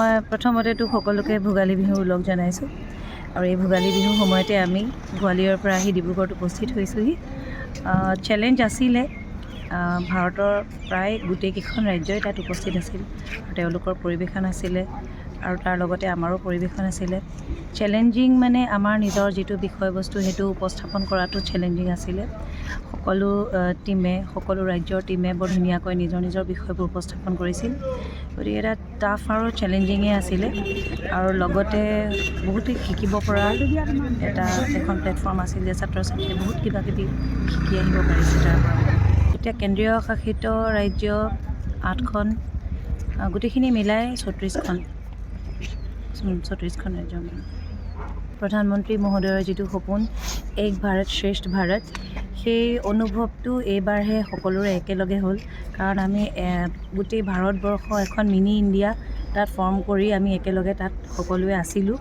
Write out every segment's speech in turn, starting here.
মই প্ৰথমতেতো সকলোকে ভোগালী বিহুৰ লগ জনাইছোঁ আৰু এই ভোগালী বিহুৰ সময়তে আমি গোৱালিয়ৰৰ পৰা আহি ডিব্ৰুগড়ত উপস্থিত হৈছোঁহি। চেলেঞ্জ আছিলে, ভাৰতৰ প্ৰায় গোটেইকেইখন ৰাজ্যই তাত উপস্থিত আছিল আৰু তেওঁলোকৰ পৰিৱেশন আছিলে আৰু তাৰ লগতে আমাৰো পৰিৱেশন আছিলে। চেলেঞ্জিং মানে আমাৰ নিজৰ যিটো বিষয়বস্তু সেইটো উপস্থাপন কৰাটো চেলেঞ্জিং আছিলে। সকলো টিমে, সকলো ৰাজ্যৰ টিমে বৰ ধুনীয়াকৈ নিজৰ নিজৰ বিষয়বোৰ উপস্থাপন কৰিছিল। গতিকে এটা টাফ আৰু চেলেঞ্জিঙে আছিলে আৰু লগতে বহুতে শিকিব পৰা এখন প্লেটফৰ্ম আছিল যে ছাত্ৰ ছাত্ৰীয়ে বহুত কিবা কিবি শিকি আহিব পাৰিছে তাৰ পৰা। এতিয়া কেন্দ্ৰীয় শাসিত ৰাজ্য 8খন, গোটেইখিনি মিলাই 36খন ৰাজ্য। প্ৰধানমন্ত্ৰী মহোদয়ৰ যিটো সপোন এক ভাৰত শ্ৰেষ্ঠ ভাৰত, সেই অনুভৱটো এইবাৰহে সকলোৰে একেলগে হ'ল। কাৰণ আমি গোটেই ভাৰতবৰ্ষ এখন মিনি ইণ্ডিয়া তাত ফৰ্ম কৰি আমি একেলগে তাত সকলোৱে আছিলোঁ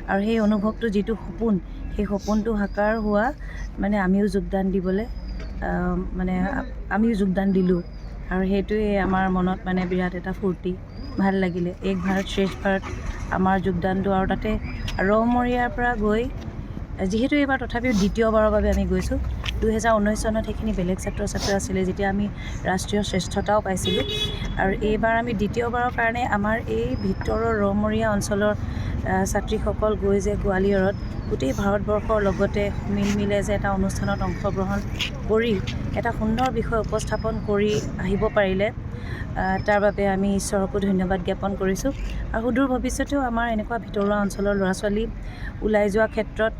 আৰু সেই অনুভৱটো যিটো সপোন, সেই সপোনটো সাকাৰ হোৱা মানে আমিও যোগদান দিবলৈ আমিও যোগদান দিলোঁ আৰু সেইটোৱে আমাৰ মনত মানে বিৰাট এটা ফূৰ্তি, ভাল লাগিলে। এক ভাৰত শ্ৰেষ্ঠ ভাৰত আমাৰ যোগদানটো, আৰু তাতে ৰমৰীয়াৰ পৰা গৈ যিহেতু এইবাৰ তথাপিও দ্বিতীয়বাৰৰ বাবে আমি গৈছোঁ। 2019 চনত সেইখিনি বেলেগ ছাত্ৰ ছাত্ৰী আছিলে যেতিয়া আমি ৰাষ্ট্ৰীয় শ্ৰেষ্ঠতাও পাইছিলোঁ, আৰু এইবাৰ আমি দ্বিতীয়বাৰৰ কাৰণে আমাৰ এই ভিতৰৰ ৰমৰীয়া অঞ্চলৰ ছাত্ৰীসকল গৈ যে গোৱালিয়ৰত গোটেই ভাৰতবৰ্ষৰ লগতে মিলে যে এটা অনুষ্ঠানত অংশগ্ৰহণ কৰি এটা সুন্দৰ বিষয় উপস্থাপন কৰি আহিব পাৰিলে, তাৰ বাবে আমি ঈশ্বৰকো ধন্যবাদ জ্ঞাপন কৰিছোঁ। আৰু সুদূৰ ভৱিষ্যতেও আমাৰ এনেকুৱা ভিতৰুৱা অঞ্চলৰ ল'ৰা ছোৱালী ওলাই যোৱাৰ ক্ষেত্ৰত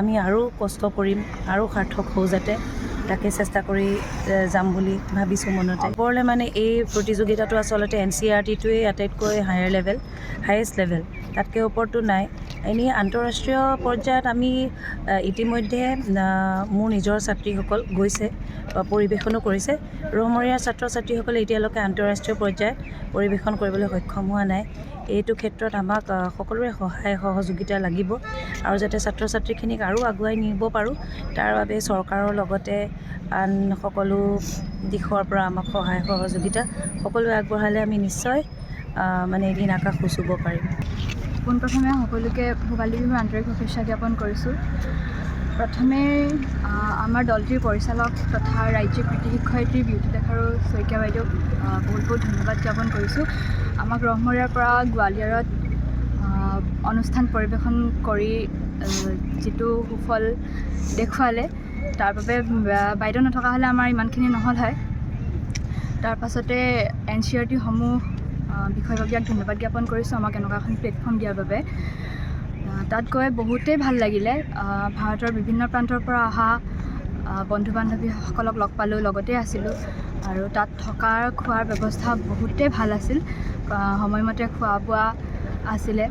আমি আৰু কষ্ট কৰিম, আৰু সাৰ্থক হওঁ যাতে, তাকে চেষ্টা কৰি যাম বুলি ভাবিছোঁ মনতে। ওপৰলৈ মানে এই প্ৰতিযোগিতাটো আচলতে NCERT-টোৱেই আটাইতকৈ হায়েষ্ট লেভেল, তাতকৈ ওপৰতো নাই। এনেই আন্তঃৰাষ্ট্ৰীয় পৰ্যায়ত আমি ইতিমধ্যে মোৰ নিজৰ ছাত্ৰীসকল গৈছে, পৰিৱেশনো কৰিছে। ৰমৰীয়াৰ ছাত্ৰ ছাত্ৰীসকলে এতিয়ালৈকে আন্তঃৰাষ্ট্ৰীয় পৰ্যায়ত পৰিৱেশন কৰিবলৈ সক্ষম হোৱা নাই। এইটো ক্ষেত্ৰত আমাক সকলোৰে সহায় সহযোগিতা লাগিব আৰু যাতে ছাত্ৰ ছাত্ৰীখিনিক আৰু আগুৱাই নিব পাৰোঁ, তাৰ বাবে চৰকাৰৰ লগতে আন সকলো দিশৰ পৰা আমাক সহায় সহযোগিতা সকলোৱে আগবঢ়ালে আমি নিশ্চয় মানে এদিন আকাশ উচুব পাৰিম। পোনপ্ৰথমে সকলোকে ভোগালী বিহুৰ আন্তৰিক শুভেচ্ছা জ্ঞাপন কৰিছোঁ। প্ৰথমে আমাৰ দলটিৰ পৰিচালক তথা ৰাজ্যিক কৃতি শিক্ষয়িত্ৰী বিউতিলেখা শইকীয়া বাইদেউক বহুত বহুত ধন্যবাদ জ্ঞাপন কৰিছোঁ। আমাক ৰমৰীয়াৰ পৰা গোৱালিয়ৰত অনুষ্ঠান পৰিৱেশন কৰি যিটো সুফল দেখুৱালে, তাৰ বাবে বাইদেউ নথকা হ'লে আমাৰ ইমানখিনি নহ'ল হয়। তাৰ পাছতে NCERT-সমূহ বিষয়ববীয়াক ধন্যবাদ জ্ঞাপন কৰিছোঁ আমাক এনেকুৱা এখন প্লেটফৰ্ম দিয়াৰ বাবে। তাত গৈ বহুতেই ভাল লাগিলে। ভাৰতৰ বিভিন্ন প্ৰান্তৰ পৰা অহা বন্ধু বান্ধৱীসকলক লগ পালোঁ, লগতে আছিলোঁ আৰু তাত থকাৰ খোৱাৰ ব্যৱস্থা বহুতেই ভাল আছিল। সময়মতে খোৱা বোৱা আছিলে,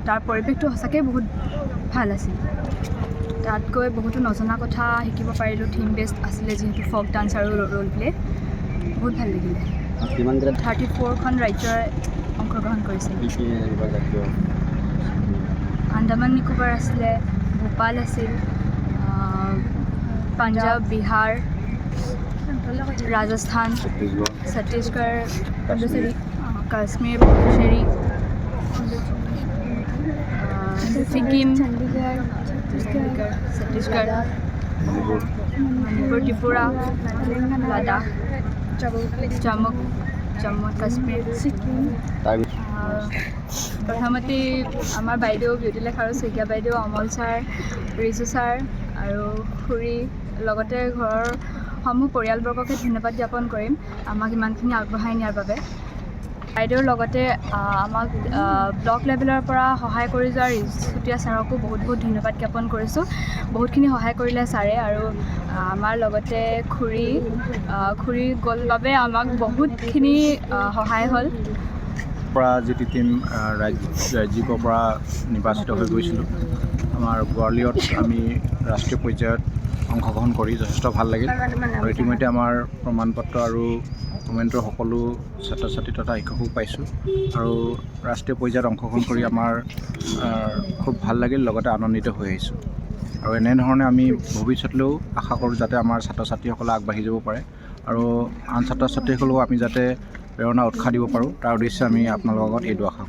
তাৰ পৰিৱেশটো সঁচাকৈ বহুত ভাল আছিল। তাত গৈ বহুতো নজনা কথা শিকিব পাৰিলোঁ। থিম বেষ্ট আছিলে যিহেতু, ফক ডান্স আৰু ৰ'ল প্লে, বহুত ভাল লাগিলে। 34খন ৰাজ্যই অংশগ্ৰহণ কৰিছিল। আন্দামান নিকোবৰ আছিলে, ভূপাল আছিল, পাঞ্জাৱ, বিহাৰ, ৰাজস্থান, ছত্তীশগড়, কাশ্মীৰ, পুডুচেৰী, ছিকিম, ছত্তীশগড়, মণিপুৰ, ত্ৰিপুৰা, লাডাখ, জম্মু কাশ্মীৰ। প্ৰথমতে আমাৰ বাইদেউ বিউতিলেখা শইকীয়া বাইদেউ, অমল ছাৰ, ৰিজু ছাৰ আৰু খুৰী, লগতে ঘৰৰ সমূহ পৰিয়ালবৰ্গকে ধন্যবাদ জ্ঞাপন কৰিম আমাক ইমানখিনি আগবঢ়াই নিয়াৰ বাবে। বাইদেউৰ লগতে আমাক ব্লক লেভেলৰ পৰা সহায় কৰি যোৱা ৰিজুতীয়া ছাৰকো বহুত বহুত ধন্যবাদ জ্ঞাপন কৰিছোঁ। বহুতখিনি সহায় কৰিলে ছাৰে, আৰু আমাৰ লগতে খুৰী গ'ল বাবে আমাক বহুতখিনি সহায় হ'ল। পৰা যিটো টিম ৰাজ্যিকৰ পৰা নিৰ্বাচিত হৈ গৈছিলোঁ, আমাৰ গোৱালিয়ৰত আমি ৰাষ্ট্ৰীয় পৰ্যায়ত অংশগ্ৰহণ কৰি যথেষ্ট ভাল লাগিল। আৰু ইতিমধ্যে আমাৰ প্ৰমাণপত্ৰ আৰু কমেণ্টৰ সকলো ছাত্ৰ ছাত্ৰী তথা শিক্ষকক পাইছোঁ আৰু ৰাষ্ট্ৰীয় পৰ্যায়ত অংশগ্ৰহণ কৰি আমাৰ খুব ভাল লাগিল, লগতে আনন্দিত হৈ আহিছোঁ। আৰু এনেধৰণে আমি ভৱিষ্যতলৈও আশা কৰোঁ যাতে আমাৰ ছাত্ৰ ছাত্ৰীসকলে আগবাঢ়ি যাব পাৰে আৰু আন ছাত্ৰ ছাত্ৰীসকলেও আমি যাতে প্ৰেৰণা উৎসাহ দিব পাৰোঁ, তাৰ উদ্দেশ্যে আমি আপোনালোকৰ আগত এইটো আশা